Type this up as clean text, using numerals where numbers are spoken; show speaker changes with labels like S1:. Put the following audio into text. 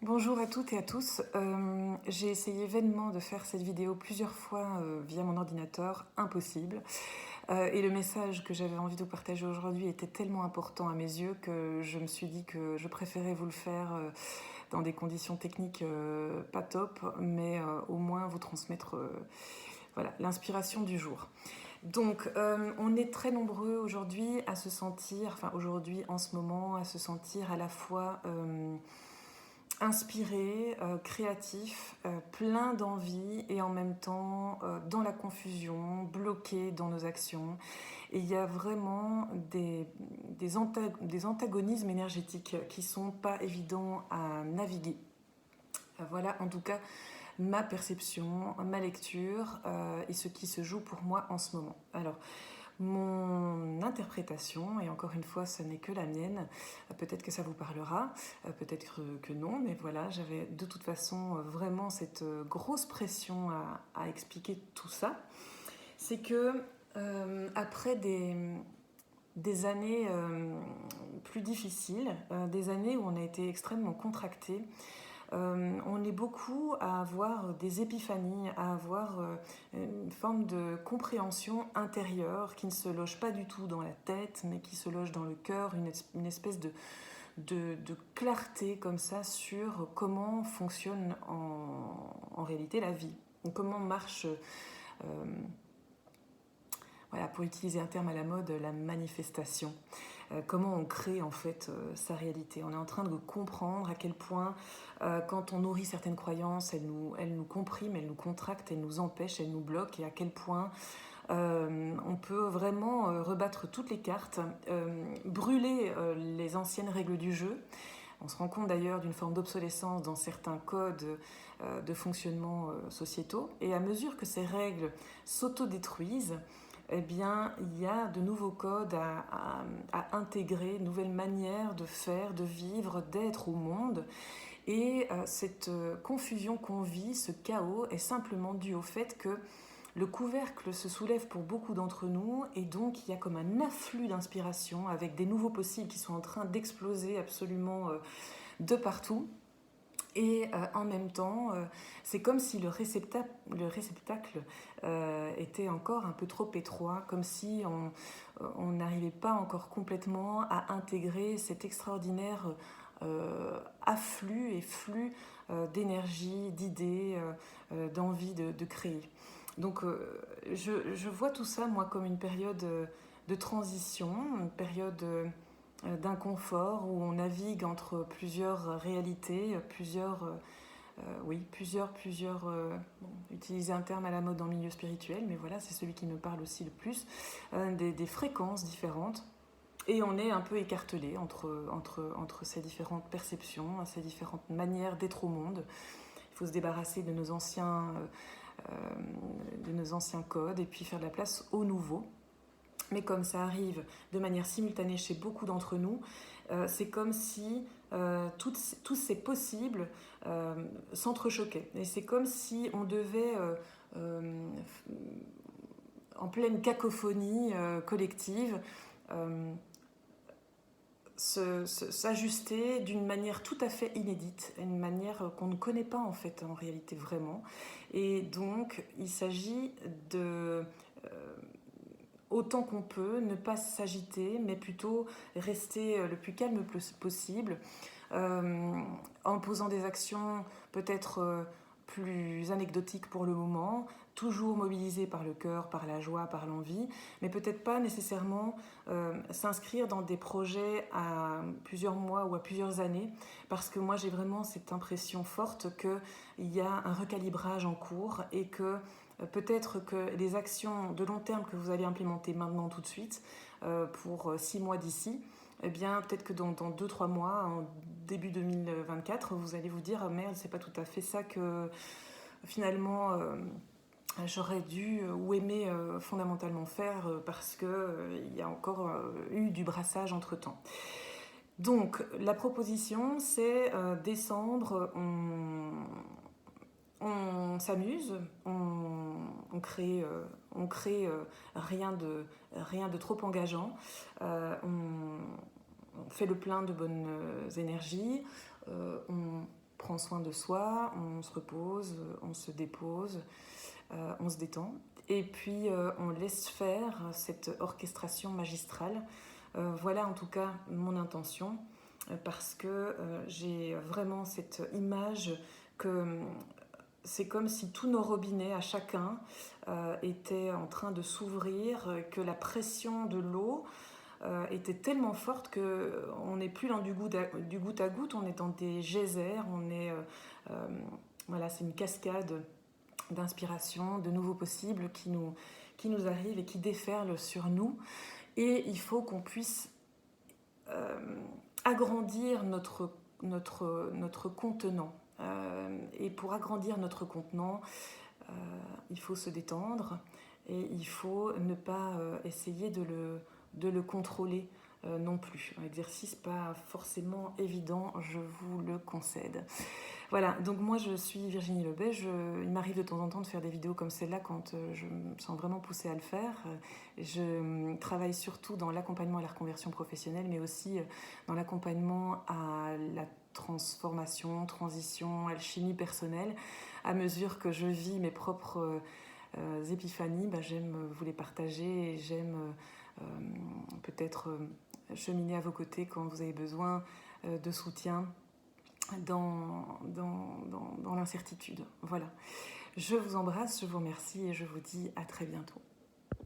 S1: Bonjour à toutes et à tous. J'ai essayé vainement de faire cette vidéo plusieurs fois via mon ordinateur, impossible. Et le message que j'avais envie de vous partager aujourd'hui était tellement important à mes yeux que je me suis dit que je préférais vous le faire dans des conditions techniques pas top, mais au moins vous transmettre voilà, l'inspiration du jour. Donc, on est très nombreux aujourd'hui à se sentir, enfin aujourd'hui en ce moment, à se sentir à la fois inspiré, créatif, plein d'envie et en même temps dans la confusion, bloqué dans nos actions. Et il y a vraiment des antagonismes énergétiques qui sont pas évidents à naviguer. Voilà en tout cas ma perception, ma lecture et ce qui se joue pour moi en ce moment. Alors, mon interprétation, et encore une fois ce n'est que la mienne, peut-être que ça vous parlera, peut-être que non, mais voilà, j'avais de toute façon vraiment cette grosse pression à expliquer tout ça. C'est que après des années plus difficiles, des années où on a été extrêmement contracté, on est beaucoup à avoir des épiphanies, à avoir une forme de compréhension intérieure qui ne se loge pas du tout dans la tête, mais qui se loge dans le cœur, une espèce de clarté comme ça sur comment fonctionne en réalité la vie, comment marche, voilà, pour utiliser un terme à la mode, la manifestation. Comment on crée en fait sa réalité. On est en train de comprendre à quel point quand on nourrit certaines croyances, elles nous compriment, elles nous contractent, elles nous empêchent, elles nous bloquent, et à quel point on peut vraiment rebattre toutes les cartes, brûler les anciennes règles du jeu. On se rend compte d'ailleurs d'une forme d'obsolescence dans certains codes de fonctionnement sociétaux, et à mesure que ces règles s'autodétruisent, eh bien, il y a de nouveaux codes à intégrer, de nouvelles manières de faire, de vivre, d'être au monde. Et cette confusion qu'on vit, ce chaos, est simplement dû au fait que le couvercle se soulève pour beaucoup d'entre nous, et donc il y a comme un afflux d'inspiration avec des nouveaux possibles qui sont en train d'exploser absolument de partout. Et en même temps, c'est comme si le réceptacle était encore un peu trop étroit, comme si on n'arrivait pas encore complètement à intégrer cet extraordinaire afflux et flux d'énergie, d'idées, d'envie de créer. Donc je vois tout ça, moi, comme une période de transition, une période d'inconfort où on navigue entre plusieurs réalités, bon, utiliser un terme à la mode dans le milieu spirituel, mais voilà, c'est celui qui me parle aussi le plus, des fréquences différentes. Et on est un peu écartelé entre ces différentes perceptions, ces différentes manières d'être au monde. Il faut se débarrasser de nos anciens codes et puis faire de la place aux nouveaux. Mais comme ça arrive de manière simultanée chez beaucoup d'entre nous, c'est comme si tous ces possibles s'entrechoquaient. Et c'est comme si on devait, en pleine cacophonie collective, s'ajuster d'une manière tout à fait inédite, une manière qu'on ne connaît pas en fait en réalité vraiment. Et donc il s'agit de autant qu'on peut, ne pas s'agiter, mais plutôt rester le plus calme possible, en posant des actions peut-être plus anecdotiques pour le moment, toujours mobilisées par le cœur, par la joie, par l'envie, mais peut-être pas nécessairement s'inscrire dans des projets à plusieurs mois ou à plusieurs années, parce que moi j'ai vraiment cette impression forte qu'il y a un recalibrage en cours et que peut-être que les actions de long terme que vous allez implémenter maintenant tout de suite, pour 6 mois d'ici, eh bien peut-être que dans 2-3 mois, en début 2024, vous allez vous dire ah, merde, c'est pas tout à fait ça que finalement j'aurais dû ou aimé fondamentalement faire parce qu'il y a encore eu du brassage entre temps. Donc la proposition c'est décembre, on s'amuse, on crée rien de trop engageant, on fait le plein de bonnes énergies, on prend soin de soi, on se repose, on se dépose, on se détend. Et puis on laisse faire cette orchestration magistrale. Voilà en tout cas mon intention, parce que j'ai vraiment cette image que c'est comme si tous nos robinets à chacun étaient en train de s'ouvrir, que la pression de l'eau était tellement forte qu'on n'est plus dans du goutte à goutte, on est dans des geysers, euh, voilà, c'est une cascade d'inspiration, de nouveaux possibles qui nous arrivent et qui déferlent sur nous. Et il faut qu'on puisse agrandir notre contenant. Et pour agrandir notre contenant, il faut se détendre et il faut ne pas essayer de le contrôler non plus. Un exercice pas forcément évident, je vous le concède. Voilà, donc moi je suis Virginie Lebet, il m'arrive de temps en temps de faire des vidéos comme celle-là quand je me sens vraiment poussée à le faire. Je travaille surtout dans l'accompagnement à la reconversion professionnelle, mais aussi dans l'accompagnement à la transformation, transition, alchimie personnelle. À mesure que je vis mes propres épiphanies, j'aime vous les partager et j'aime peut-être cheminer à vos côtés quand vous avez besoin de soutien dans l'incertitude. Voilà. Je vous embrasse, je vous remercie et je vous dis à très bientôt.